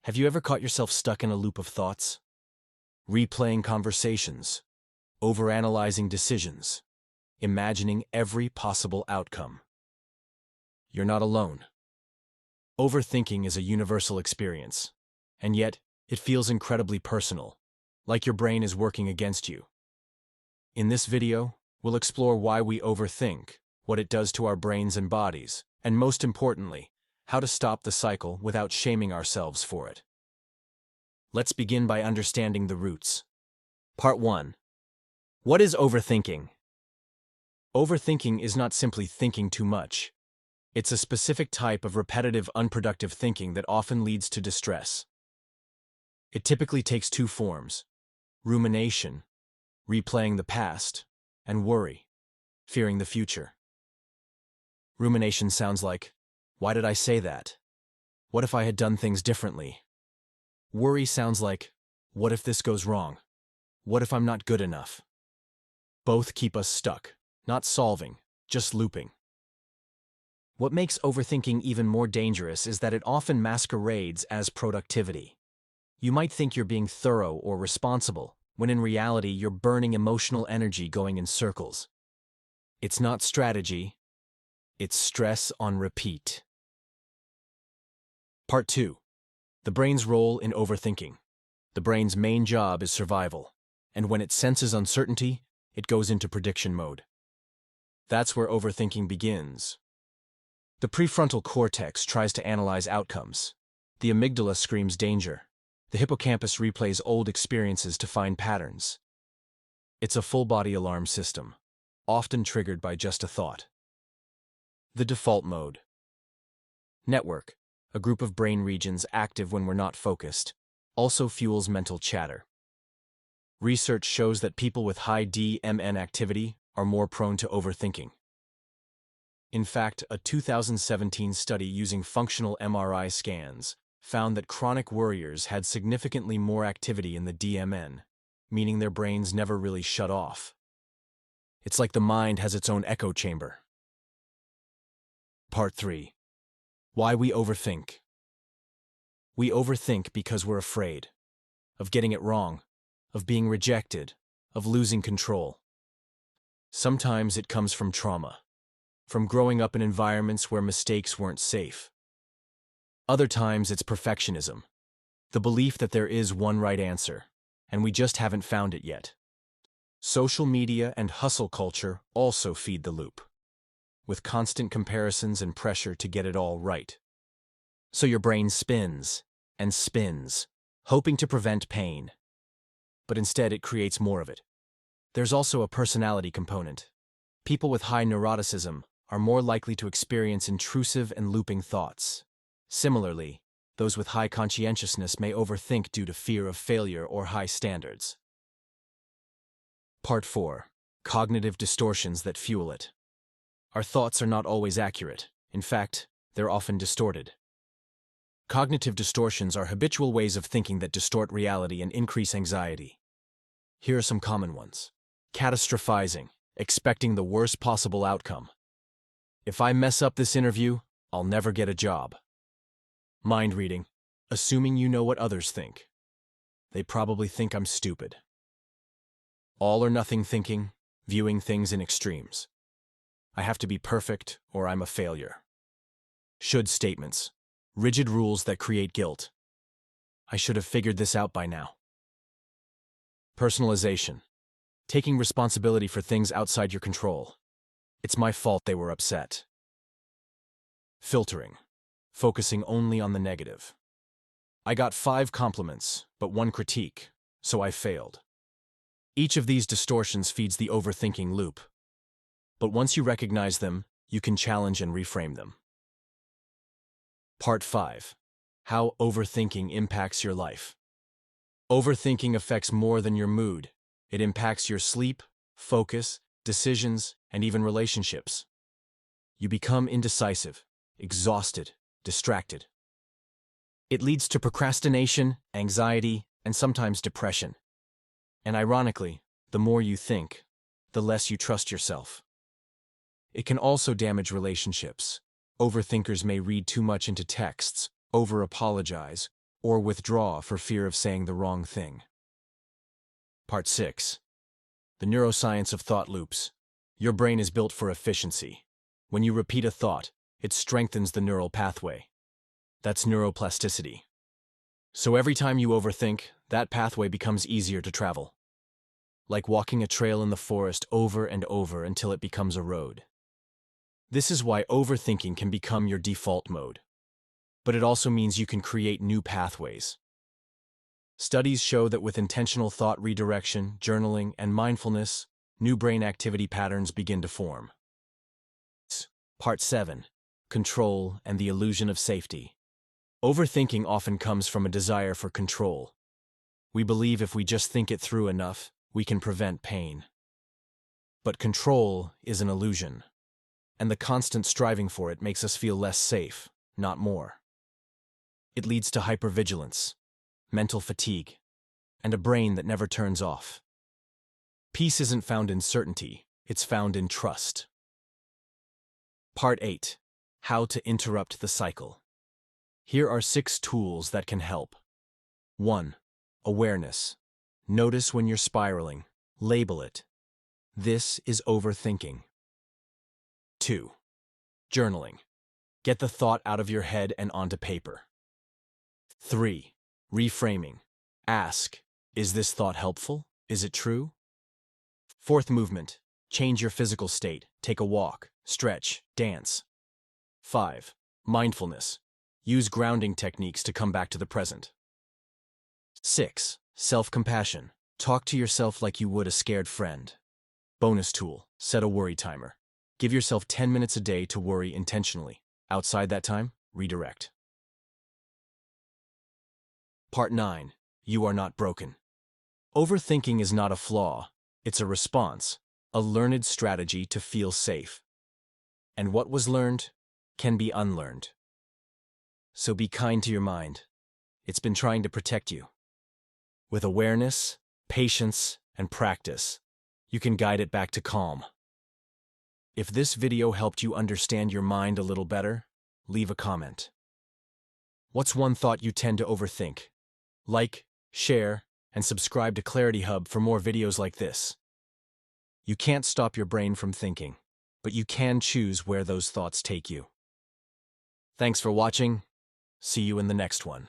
Have you ever caught yourself stuck in a loop of thoughts? Replaying conversations, overanalyzing decisions, imagining every possible outcome. You're not alone. Overthinking is a universal experience, and yet it feels incredibly personal, like your brain is working against you. In this video, we'll explore why we overthink, what it does to our brains and bodies, and most importantly, how to stop the cycle without shaming ourselves for it. Let's begin by understanding the roots. Part 1. What is overthinking? Overthinking is not simply thinking too much. It's a specific type of repetitive, unproductive thinking that often leads to distress. It typically takes two forms: rumination, replaying the past, and worry, fearing the future. Rumination sounds like, why did I say that? What if I had done things differently? Worry sounds like, what if this goes wrong? What if I'm not good enough? Both keep us stuck, not solving, just looping. What makes overthinking even more dangerous is that it often masquerades as productivity. You might think you're being thorough or responsible, when in reality you're burning emotional energy going in circles. It's not strategy, it's stress on repeat. Part 2. The brain's role in overthinking. The brain's main job is survival, and when it senses uncertainty, it goes into prediction mode. That's where overthinking begins. The prefrontal cortex tries to analyze outcomes. The amygdala screams danger. The hippocampus replays old experiences to find patterns. It's a full-body alarm system, often triggered by just a thought. The default mode. Network, a group of brain regions active when we're not focused, also fuels mental chatter. Research shows that people with high DMN activity are more prone to overthinking. In fact, a 2017 study using functional MRI scans found that chronic worriers had significantly more activity in the DMN, meaning their brains never really shut off. It's like the mind has its own echo chamber. Part 3. Why we overthink. We overthink because we're afraid of getting it wrong, of being rejected, of losing control. Sometimes it comes from trauma, from growing up in environments where mistakes weren't safe. Other times it's perfectionism, the belief that there is one right answer, and we just haven't found it yet. Social media and hustle culture also feed the loop, with constant comparisons and pressure to get it all right. So your brain spins and spins, hoping to prevent pain. But instead it creates more of it. There's also a personality component. People with high neuroticism are more likely to experience intrusive and looping thoughts. Similarly, those with high conscientiousness may overthink due to fear of failure or high standards. Part 4. Cognitive distortions that fuel it. Our thoughts are not always accurate. In fact, they're often distorted. Cognitive distortions are habitual ways of thinking that distort reality and increase anxiety. Here are some common ones. Catastrophizing, expecting the worst possible outcome. If I mess up this interview, I'll never get a job. Mind reading, assuming you know what others think. They probably think I'm stupid. All or nothing thinking, viewing things in extremes. I have to be perfect or I'm a failure. Should statements, rigid rules that create guilt. I should have figured this out by now. Personalization, taking responsibility for things outside your control. It's my fault they were upset. Filtering, focusing only on the negative. I got 5 compliments, but 1 critique, so I failed. Each of these distortions feeds the overthinking loop. But once you recognize them, you can challenge and reframe them. Part 5. How overthinking impacts your life. Overthinking affects more than your mood. It impacts your sleep, focus, decisions, and even relationships. You become indecisive, exhausted, distracted. It leads to procrastination, anxiety, and sometimes depression. And ironically, the more you think, the less you trust yourself. It can also damage relationships. Overthinkers may read too much into texts, over-apologize, or withdraw for fear of saying the wrong thing. Part 6. The Neuroscience of Thought Loops. Your brain is built for efficiency. When you repeat a thought, it strengthens the neural pathway. That's neuroplasticity. So every time you overthink, that pathway becomes easier to travel. Like walking a trail in the forest over and over until it becomes a road. This is why overthinking can become your default mode. But it also means you can create new pathways. Studies show that with intentional thought redirection, journaling, and mindfulness, new brain activity patterns begin to form. Part 7. Control and the illusion of safety. Overthinking often comes from a desire for control. We believe if we just think it through enough, we can prevent pain. But control is an illusion, and the constant striving for it makes us feel less safe, not more. It leads to hypervigilance, mental fatigue, and a brain that never turns off. Peace isn't found in certainty, it's found in trust. Part 8. How to interrupt the cycle. Here are 6 tools that can help. 1. Awareness. Notice when you're spiraling. Label it. This is overthinking. 2. Journaling. Get the thought out of your head and onto paper. 3. Reframing. Ask, is this thought helpful? Is it true? 4th movement. Change your physical state. Take a walk, stretch, dance. 5. Mindfulness. Use grounding techniques to come back to the present. 6. Self-compassion. Talk to yourself like you would a scared friend. Bonus tool. Set a worry timer. Give yourself 10 minutes a day to worry intentionally. Outside that time, redirect. Part 9. You are not broken. Overthinking is not a flaw. It's a response, a learned strategy to feel safe. And what was learned can be unlearned. So be kind to your mind. It's been trying to protect you. With awareness, patience, and practice, you can guide it back to calm. If this video helped you understand your mind a little better, leave a comment. What's one thought you tend to overthink? Like, share, and subscribe to Clarity Hub for more videos like this. You can't stop your brain from thinking, but you can choose where those thoughts take you. Thanks for watching. See you in the next one.